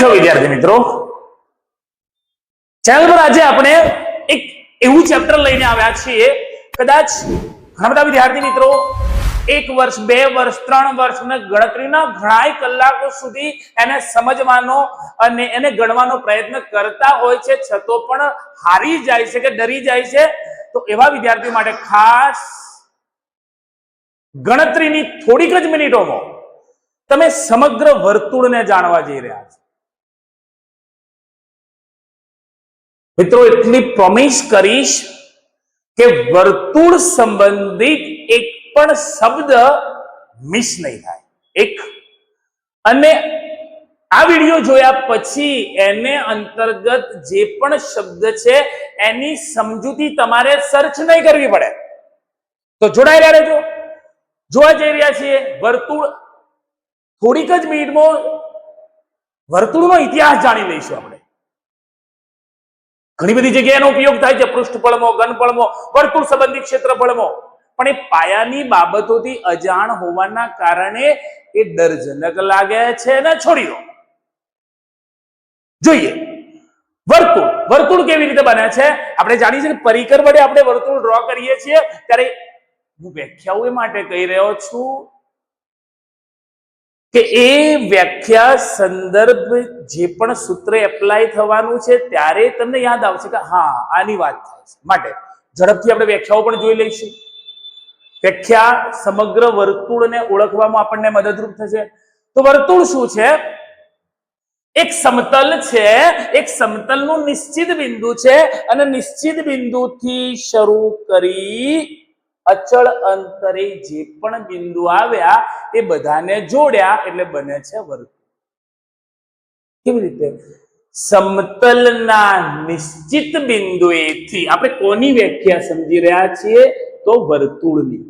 છો વિદ્યાર્થી મિત્રો? ચેનલ પર આજે આપણે એક એવું ચેપ્ટર લઈને આવ્યા છીએ, કદાચ ઘણા બધા વિદ્યાર્થી મિત્રો 1 વર્ષ 2 વર્ષ 3 વર્ષ અને ગણતરીના ઘણા કલાકો સુધી એને સમજવાનો અને એને ગણવાનો પ્રયત્ન કરતા હોય છે, છતાં પણ હારી જાય છે કે ડરી જાય છે. તો એવા વિદ્યાર્થીઓ માટે ખાસ ગણતરીની થોડીક જ મિનિટોમાં તમે સમગ્ર વર્તુળને જાણવા જઈ રહ્યા છો. મિત્રો, એટલી પ્રોમિસ કરીશ કે વર્તુળ સંબંધિત એક પણ શબ્દ મિસ નહીં થાય. અને આ વિડિયો જોયા પછી એને અંતર્ગત જે પણ શબ્દ છે એની સમજૂતી તમારે સર્ચ નહીં કરવી પડે. તો જોડાયેલા રહેજો. જોવા જઈ રહ્યા છીએ વર્તુળ. થોડીક જ મિનિટમાં વર્તુળનો ઇતિહાસ જાણી લઈશું આપણે. ઘણી બધી જગ્યાએ એનો ઉપયોગ થાય છે, પૃષ્ઠફળમાં, ઘનફળમાં, વર્તુળ સંબંધિત ક્ષેત્રફળમાં. પણ એ પાયાની બાબતોથી અજાણ હોવાના કારણે એ ડરજનક લાગે છે ને છોડી દો. જોઈએ વર્તુળ કેવી રીતે બને છે. આપણે જાણીએ છીએ કે પરિકર વડે આપણે વર્તુળ ડ્રો કરીએ છીએ. ત્યારે હું વ્યાખ્યાઓ એ માટે કહી રહ્યો છું કે એ વ્યાખ્યા સંદર્ભ જે પણ સૂત્ર એપ્લાય થવાનું છે ત્યારે તમને યાદ આવશે કે હા આની વાત થાય છે. માટે ઝડપથી આપણે વ્યાખ્યાઓ પણ જોઈ લઈશું. વ્યાખ્યા સમગ્ર વર્તુળને ઓળખવામાં આપણને મદદરૂપ થશે. તો વર્તુળ શું છે? એક સમતલ છે. એક સમતલનું નિશ્ચિત બિંદુ છે અને નિશ્ચિત બિંદુથી શરૂ કરી અચળ અંતરે જે પણ બિંદુ આવ્યા એ બધાને જોડ્યા એટલે બને છે વર્તુળ. કેવી રીતે? સમતલના નિશ્ચિત બિંદુએથી આપણે કોની વ્યાખ્યા સમજી રહ્યા છીએ? તો વર્તુળની.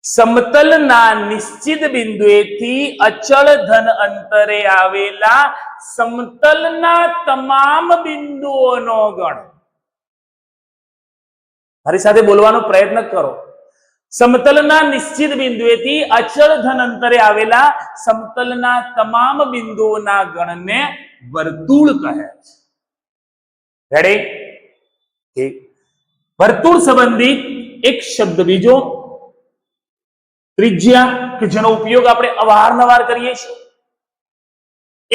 સમતલના નિશ્ચિત બિંદુએથી અચળ ધન અંતરે આવેલા સમતલના તમામ બિંદુઓનો ગણ. મારી સાથે બોલવાનો પ્રયત્ન કરો. સમતલના નિશ્ચિત બિંદુએથી અચળ ધન અંતરે આવેલા સમતલના તમામ બિંદુઓના ગણને વર્તુળ કહે છે. રેડી? વર્તુળ સંબંધિત એક શબ્દ બીજો, ત્રિજ્યા, કે જેનો ઉપયોગ આપણે અવારનવાર કરીએ છીએ.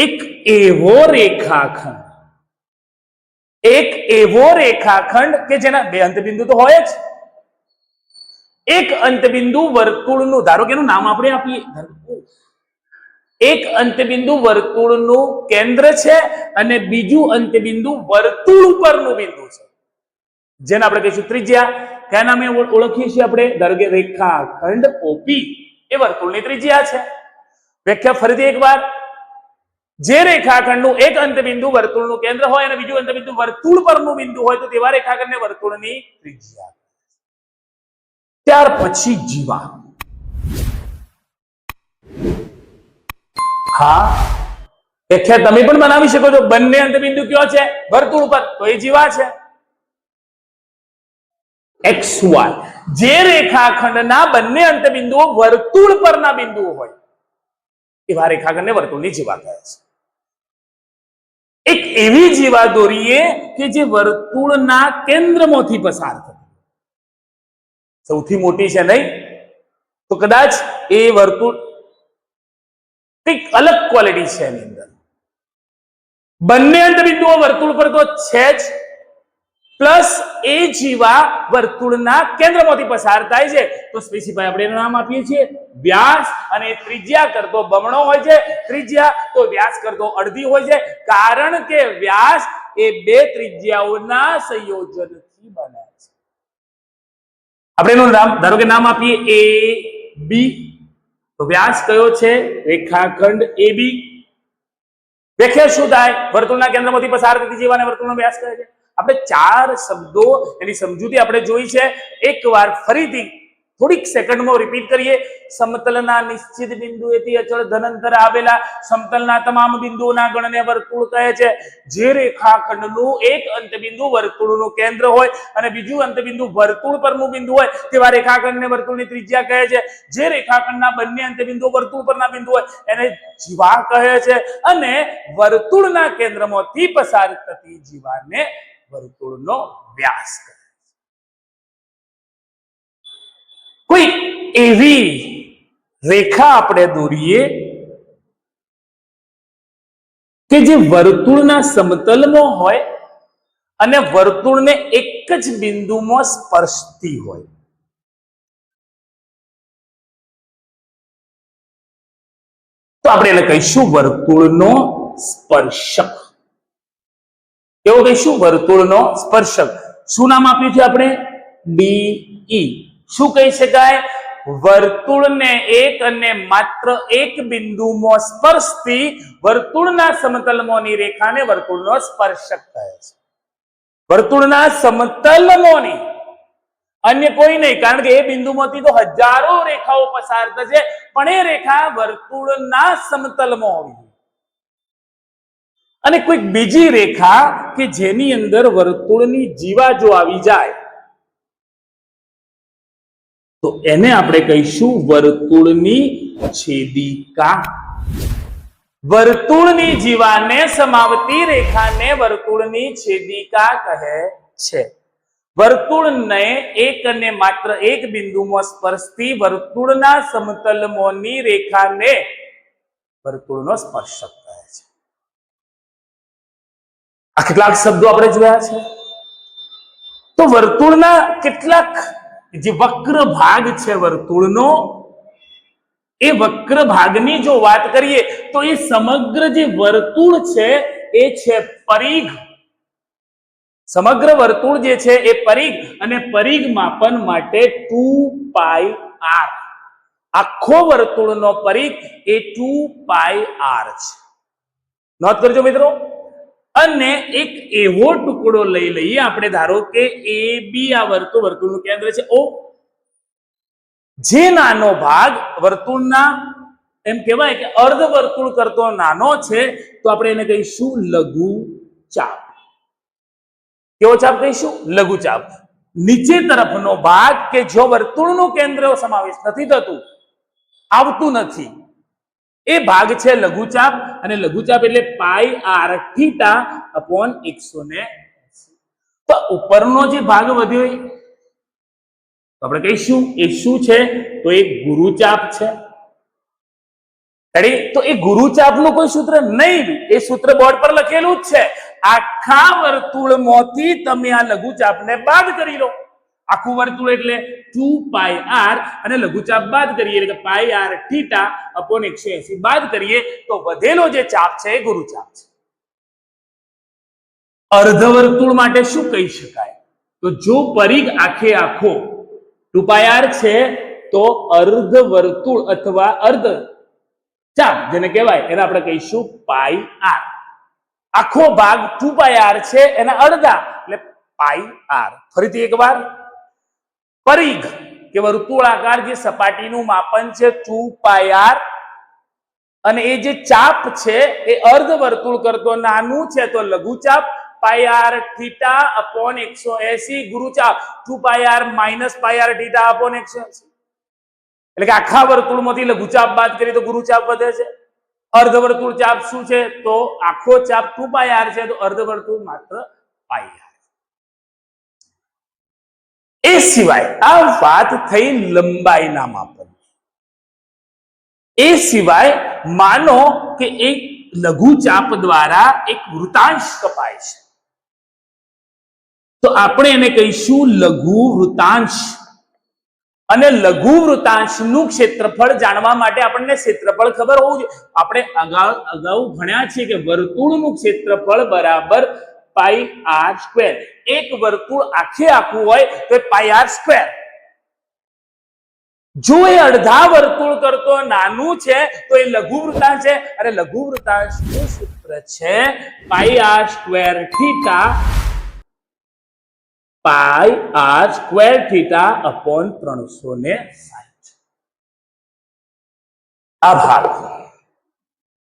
એક એવો રેખાખંડ કે જેના બે અંતબિંદુ તો હોય જ. એક અંતબિંદુ વર્તુળનું, ધારો કે એનું નામ આપણે આપીએ, એક અંતબિંદુ વર્તુળનું કેન્દ્ર છે અને બીજું અંતબિંદુ વર્તુળ ઉપરનું બિંદુ છે, જેને આપણે કહીશું ત્રિજ્યા. કયા નામે ઓળખીએ છીએ આપણે? ધારો કે રેખાખંડ ઓપી એ વર્તુળની ત્રિજ્યા છે. વ્યાખ્યા ફરીથી એકવાર. જે રેખાખંડનું એક અંતબિંદુ વર્તુળનું કેન્દ્ર હોય અને બીજું અંતબિંદુ વર્તુળ પરનું બિંદુ હોય તો તેવા રેખાખંડને વર્તુળની ત્રિજ્યા. ત્યાર પછી જીવા. હા, વ્યાખ્યા તમે પણ બનાવી શકો છો. બંને અંતબિંદુ કયો છે? વર્તુળ પર, તો એ જીવા છે. XY. જે રેખાખંડના બંને અંતબિંદુઓ વર્તુળ પરના બિંદુઓ હોય એવા રેખાખંડને વર્તુળની જીવા કહે છે. એક એવી જીવા દોરીએ કે જે વર્તુળના કેન્દ્રમાંથી પસાર થાય. સૌથી મોટી છે નહીં? તો કદાચ એ વર્તુળ કંઈક અલગ ક્વોલિટી છે એની અંદર. બંને અંતબિંદુઓ વર્તુળ પર તો છે જ, પ્લસ એ જીવા વર્તુળના કેન્દ્રમાંથી પસાર થાય છે. તો સ્પેસિફાઈ આપણે એનું નામ આપીએ છીએ વ્યાસ. અને ત્રિજ્યા કરતો બમણો હોય છે, ત્રિજ્યા તો વ્યાસ કરતો અડધી હોય છે, કારણ કે વ્યાસ એ બે ત્રિજ્યાઓના સંયોજનથી બને છે. આપણે એનું નામ, ધારો કે નામ આપીએ એ બી. તો વ્યાસ કયો છે? રેખાખંડ એ બી. વ્યાખ્યા શું થાય? વર્તુળના કેન્દ્રમાંથી પસાર થતી જીવાને વર્તુળનો વ્યાસ કહે છે. આપણે 4 શબ્દો એની સમજૂતી આપણે જોઈ છે. એકવાર ફરીથી થોડીક સેકન્ડમાં રિપીટ કરીએ. સમતલના નિશ્ચિત બિંદુએથી અચળ ધનંતર આવેલા સમતલના તમામ બિંદુઓના ગણને વર્તુળ કહે છે. જે રેખાખંડનું એક અંતબિંદુ વર્તુળનું કેન્દ્ર હોય અને બીજું અંતબિંદુ વર્તુળ પરનું બિંદુ હોય તેવા રેખાખંડને વર્તુળની ત્રિજ્યા કહે છે. જે રેખાખંડના બંને અંતબિંદુઓ વર્તુળ પરના બિંદુ હોય એને જીવા કહે છે અને વર્તુળના કેન્દ્રમાંથી પસાર થતી જીવાને વર્તુળનો વ્યાસ કહે છે. કોઈ એવી રેખા આપણે દોરીએ કે જે વર્તુળના સમતલમાં હોય અને વર્તુળને એક જ બિંદુમાં સ્પર્શતી હોય. તો આપણે એને કહીશું વર્તુળનો સ્પર્શક. કેવો કહીશું? વર્તુળનો સ્પર્શક. શું નામ આપ્યું છે આપણે? ડીઈ. શું કહી શકાય? વર્તુળને એક અને માત્ર એક બિંદુમાં સ્પર્શતી વર્તુળના સમતલમોની રેખાને વર્તુળનો સ્પર્શક કહે છે. વર્તુળના સમતલમોની, અન્ય કોઈ નહીં, કારણ કે એ બિંદુમાંથી તો હજારો રેખાઓ પસાર થશે, પણ એ રેખા વર્તુળના સમતલમાં હોવી. અને કોઈક બીજી રેખા કે જેની અંદર વર્તુળની જીવા જો આવી જાય તો એને આપણે કહીશું વર્તુળની છેદિકા. વર્તુળની જીવાને સમાવતી રેખાને વર્તુળની છેદિકા કહે છે. વર્તુળને એક અને માત્ર એક બિંદુમાં સ્પર્શતી વર્તુળના સમતલમોની રેખાને વર્તુળનો સ્પર્શક કહે છે. આ કેટલાક શબ્દો આપણે જોયા છે. તો વર્તુળના કેટલાક જે વક્ર ભાગ છે વર્તુળનો, એ વક્ર ભાગની જો વાત કરીએ તો એ સમગ્ર જે વર્તુળ છે એ છે પરિઘ. સમગ્ર વર્તુળ જે છે એ પરિઘ, અને પરિઘ માપન માટે 2πr. આખો વર્તુળનો પરિઘ એ 2πr છે. નોંધ કરજો મિત્રો. અને એક એવો ટુકડો લઈ લઈએ આપણે, ધારો કે એ બી આ વર્તુળનું કેન્દ્ર છે ઓ. જે નાનો ભાગ વર્તુળના એમ કહેવાય કે અર્ધ વર્તુળ કરતો નાનો છે તો આપણે એને કહીશું લઘુ ચાપ. કેવો ચાપ કહીશું? લઘુ ચાપ. નીચે તરફનો ભાગ કે જો વર્તુળનું કેન્દ્ર સમાવેશ નથી થતું, આવતું નથી, એ ભાગ છે લઘુચાપ. અને લઘુચાપ એટલે πr θ/180. તો ઉપરનો જે ભાગ વધ્યો તો આપણે કહીશું એ શું છે? તો એ ગુરુચાપ છે. તો એ ગુરુચાપનું કોઈ સૂત્ર નહીં, એ સૂત્ર બોર્ડ પર લખેલું જ છે. આખા વર્તુળમાંથી તમે આ લઘુચાપને બાદ કરી લો. આખું વર્તુળ એટલે 2πr અને લઘુચાપ બાદ કરીએ એટલે πr θ/180 બાદ કરીએ તો વધેલો જે ચાપ છે એ ગુરુચાપ છે. અર્ધવર્તુળ માટે શું કહી શકાય? તો જો પરિઘ આખે આખો 2πr છે તો અર્ધવર્તુળ અથવા અર્ધ ચાપ જેને કહેવાય એને આપણે કહીશું πr. આખો ભાગ 2πr છે, એના અડધા એટલે πr. ફરીથી એકવાર, પરિઘ કે વર્તુળાકાર જે સપાટીનું માપન છે 2πr, અને એ જે ચાપ છે એ અર્ધવર્તુળ કરતો નાનું છે તો લઘુચાપ πr θ/180. ગુરુચાપ 2πr - πr θ/180. એટલે કે આખા વર્તુળમાંથી લઘુચાપ બાદ કરીએ તો ગુરુચાપ વધે છે. અર્ધવર્તુળ ચાપ શું છે? તો આખો ચાપ 2πr છે તો અર્ધવર્તુળ માત્ર πr. એ સિવાય આ વાત થઈ લંબાઈના માપન. એ સિવાય માનો કે એક લઘુચાપ દ્વારા એક વૃતાંશ કપાય છે તો આપણે એને કહીશું લઘુ વૃતાંશ. અને લઘુ વૃતાંશનું ક્ષેત્રફળ જાણવા માટે આપણને ક્ષેત્રફળ ખબર હોવું જોઈએ. આપણે અગાઉ ભણ્યા છીએ કે વર્તુળનું ક્ષેત્રફળ બરાબર πr². એક વર્તુળ આખે આખું હોય તો πr². જો એ અડધા વર્તુળ કરતો નાનું છે તો એ લઘુ વૃતાંશ છે, અને લઘુ વૃતાંશનું સૂત્ર છે πr² θ/180. પાઈ આર સ્ક્વેર થીટા અપોન 360. આ ભાગ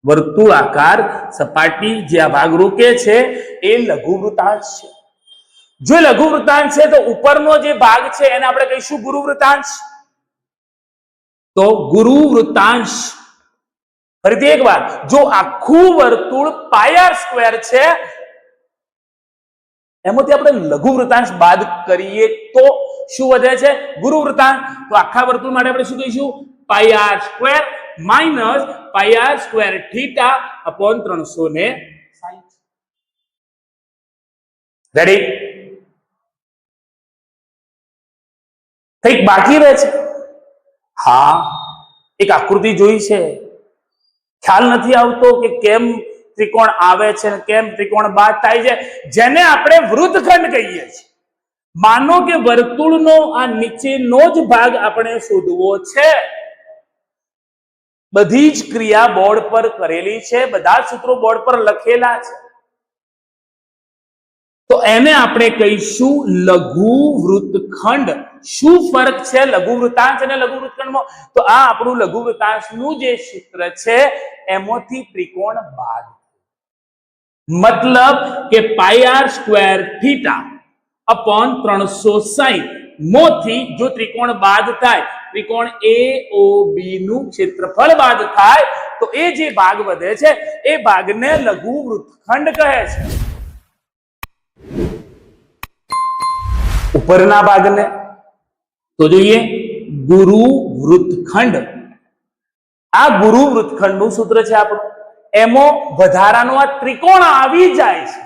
વર્તુળાકાર સપાટી જે આ ભાગ રોકે છે એ લઘુ વૃત્તાંશ છે. જો લઘુ વૃત્તાંશ છે તો ઉપરનો જે ભાગ છે એને આપણે કહીશું ગુરુ વૃત્તાંશ. તો ગુરુ વૃત્તાંશ ફરીથી એક વાર, જો આખું વર્તુળ પાઈ આર સ્ક્વેર છે એમાંથી આપણે લઘુ વૃત્તાંશ બાદ કરીએ તો શું વધે છે? ગુરુ વૃત્તાંશ. તો આખા વર્તુળ માટે આપણે શું કહીશું? Pi R square minus pi R square theta upon 360. Ready? કંઈક બાકી રહે છે? હા, એક આકૃતિ જોઈ છે, ખ્યાલ નથી આવતો કે કેમ ત્રિકોણ આવે છે અને કેમ ત્રિકોણ બાદ થાય છે, જેને આપણે વૃત્તખંડ કહીએ છીએ. માનો કે વર્તુળનો આ નીચેનો જ ભાગ આપણે શોધવો છે. બધી જ ક્રિયા બોર્ડ પર કરેલી છે, બધા સૂત્રો બોર્ડ પર લખેલા છે. તો એને આપણે કહીશું લઘુ વૃત્તખંડ. શું ફરક છે લઘુ વૃત્તાંશ અને લઘુ વૃત્તખંડમાં? તો આ આપણું લઘુ વૃત્તાંશનું જે સૂત્ર છે એમાંથી ત્રિકોણ બાદ. મતલબ કે પાઈ આર સ્ક્વેર થીટા અપોન 360 મોથી જો ત્રિકોણ બાદ થાય, ત્રિકોણ AOB નું ક્ષેત્રફળ બાદ થાય તો એ જે ભાગ વધે છે એ ભાગને લઘુ વૃત્તખંડ કહે છે. ઉપરના ભાગને તો જોઈએ ગુરુ વૃત્તખંડ. આ ગુરુ વૃત્તખંડનું સૂત્ર છે આપણું. એમાં વધારાનો આ ત્રિકોણ આવી જાય છે,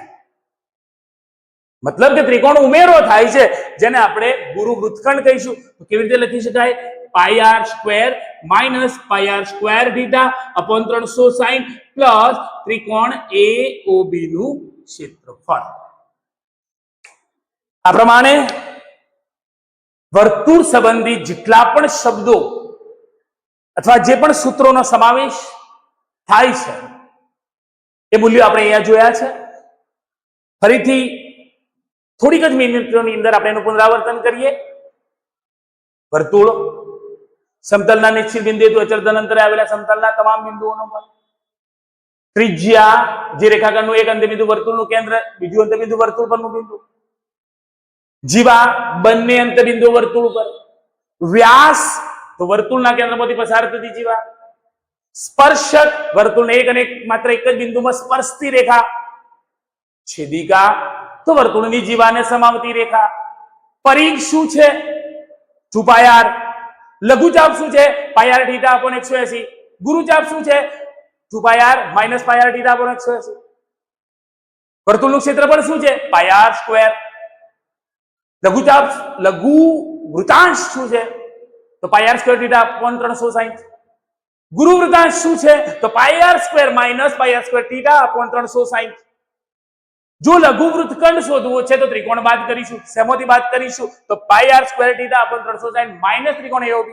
મતલબ કે ત્રિકોણ ઉમેરો થાય છે, જેને આપણે ગુરુ વૃત્તખંડ કહીશું. તો કેવી રીતે લખી શકાય? Pi R square minus pi R square theta upon 360 plus ત્રિકોણ AOB નું ક્ષેત્રફળ. આ પ્રમાણે વર્તુળ સંબંધી જેટલા પણ શબ્દો અથવા જે પણ સૂત્રોનો સમાવેશ થાય છે એ મૂલ્યો આપણે અહીંયા જોયા છે. ફરીથી થોડીક જ મિનિટોની અંદર આપણે એનું પુનરાવર્તન કરીએ. વર્તુળ સમતલના નિશ્ચિત બિંદુથી અચળ ધન અંતરે આવેલા સમતલના તમામ બિંદુઓનો મળ. ત્રિજ્યા જે રેખાખંડનું એક અંત્યબિંદુ વર્તુળનું કેન્દ્ર, બીજું અંત્યબિંદુ વર્તુળ પરનું બિંદુ. જીવા બંને અંત્યબિંદુ વર્તુળ પર. વ્યાસ તો વર્તુળના કેન્દ્રમાંથી પસાર થતી જીવા. સ્પર્શક વર્તુળને એક અને માત્ર એક જ બિંદુમાં સ્પર્શતી રેખા. છેદિકા તો વર્તુળની જીવાને સમાવતી રેખા. પરિઘ શું છે? 2 પાઈ આર. લઘુચાપ શું છે? Pi R theta upon 180. ગુરુચાપ શું છે? 2 pi R minus pi R theta upon 180. વર્તુળનું ક્ષેત્રફળ શું છે? Pi R square. લઘુચાપ લઘુ વૃત્તાંશ શું છે? તો pi R square theta upon 360. ગુરુ વૃત્તાંશ શું છે? તો pi R square minus pi R square theta upon 360. જો લઘુ વૃત્તખંડ શોધવો છે તો ત્રિકોણ બાદ કરીશું. શેમાંથી બાદ કરીશું? તો pi R square theta upon 360 minus ત્રિકોણ AOB.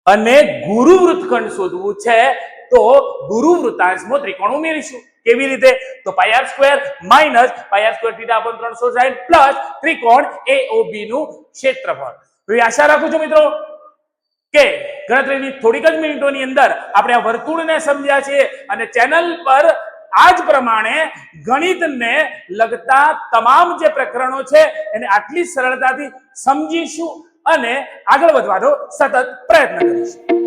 અને ગુરુ વૃત્તખંડ શોધવું છે તો ગુરુ વૃત્તાંશમાં ત્રિકોણ ઉમેરીશું. કેવી રીતે? તો pi R square minus pi R square theta upon 360 plus ત્રિકોણ AOB નું ક્ષેત્રફળ. તો આશા રાખું છું મિત્રો કે ગણતરીની થોડીક જ મિનિટોની અંદર આપણે આ વર્તુળને સમજ્યા છીએ અને ચેનલ પર આ જ પ્રમાણે ગણિતને લગતા તમામ જે પ્રકરણો છે એને આટલી સરળતાથી સમજીશું અને આગળ વધવાનો સતત પ્રયત્ન કરીશું.